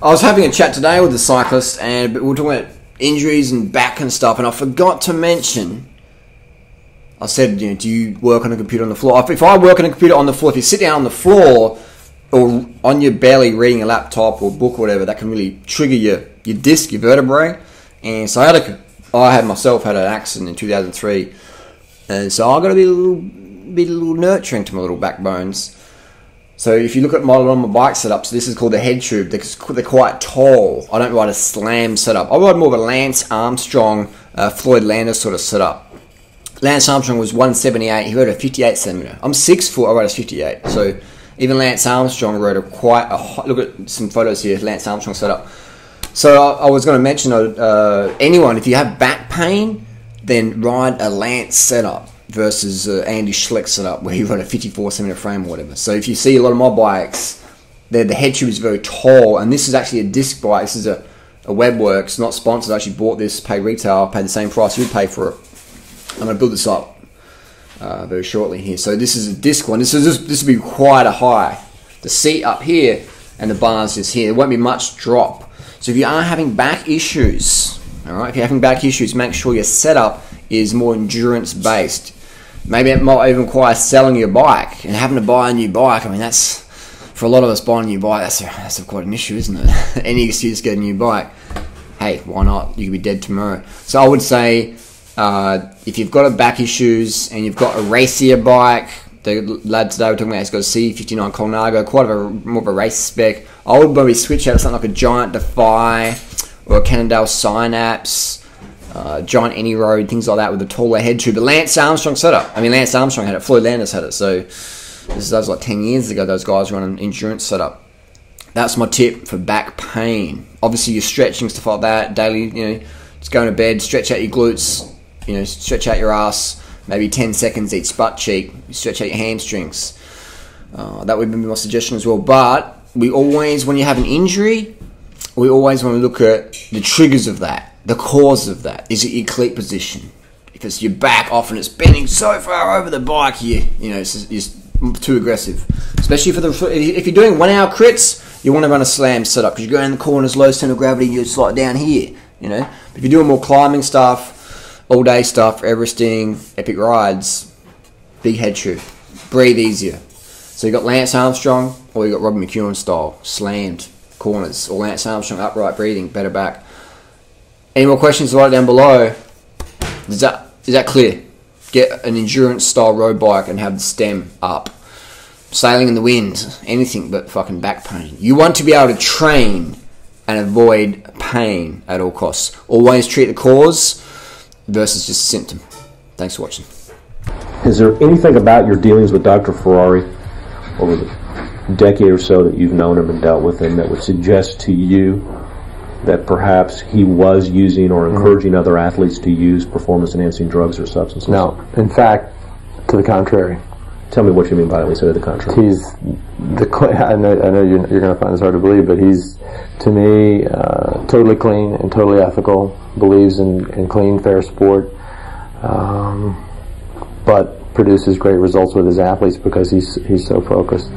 I was having a chat today with a cyclist, and we were talking about injuries and back and stuff, and I forgot to mention, I said, do you work on a computer on the floor? If I work on a computer on the floor, if you sit down on the floor or on your belly reading a laptop or book or whatever, that can really trigger your disc, your vertebrae. And so I myself had an accident in 2003, and so I've got to be a little nurturing to my little backbones. So if you look at on my bike setups, this is called the head tube. They're quite tall. I don't ride a slam setup. I ride more of a Lance Armstrong, Floyd Landis sort of setup. Lance Armstrong was 178. He rode a 58 centimeter. I'm 6 foot. I rode a 58. So even Lance Armstrong rode look at some photos here. Lance Armstrong setup. So I was going to mention anyone, if you have back pain, then ride a Lance setup versus Andy Schleck setup where he rode a 54 centimeter frame or whatever. So if you see a lot of my bikes, the head tube is very tall, and this is actually a disc bike. This is a Webworks, not sponsored. I actually bought this, paid retail, paid the same price you'd pay for it. I'm going to build this up very shortly here. So this is a disc one. This will be quite a high. The seat up here and the bars just here. There won't be much drop. So if you are having back issues, all right, if you're having back issues, make sure your setup is more endurance based. Maybe it might even require selling your bike and having to buy a new bike. I mean, that's, for a lot of us, buying a new bike, that's quite an issue, isn't it? Any excuse to get a new bike. Hey, why not? You could be dead tomorrow. So I would say, if you've got a back issues and you've got a racier bike, the lad today we're talking about, he's got a C59 Colnago, quite more of a race spec. I would probably switch out to something like a Giant Defy or a Cannondale Synapse, Giant Any Road, things like that with a taller head tube. The Lance Armstrong setup. I mean, Lance Armstrong had it. Floyd Landis had it. So that was like 10 years ago. Those guys were on an endurance setup. That's my tip for back pain. Obviously, you're stretching, stuff like that daily. Just going to bed, stretch out your glutes. Stretch out your ass. Maybe 10 seconds each butt cheek. Stretch out your hamstrings. That would be my suggestion as well. But we always, when you have an injury, we always want to look at the triggers of that. The cause of that. Is it your cleat position? Because your back, often it's bending so far over the bike, it's too aggressive. Especially if you're doing 1 hour crits, you want to run a slam setup because you go in the corners, low center of gravity, you slide down here. But if you're doing more climbing stuff, all day stuff, Everesting, epic rides, big head tube, breathe easier. So you got Lance Armstrong, or you got Robbie McEwen style, slammed corners, or Lance Armstrong upright breathing, better back. Any more questions, write it down below. Is that clear? Get an endurance style road bike and have the stem up. Sailing in the wind, anything but fucking back pain. You want to be able to train and avoid pain at all costs. Always treat the cause versus just a symptom. Thanks for watching. Is there anything about your dealings with Dr. Ferrari over the decade or so that you've known him and dealt with him that would suggest to you that perhaps he was using or encouraging other athletes to use performance-enhancing drugs or substances? No. In fact, to the contrary. Tell me what you mean by when you say to the contrary. I know you're going to find this hard to believe, but he's, to me, totally clean and totally ethical, believes in clean, fair sport, but produces great results with his athletes because he's so focused.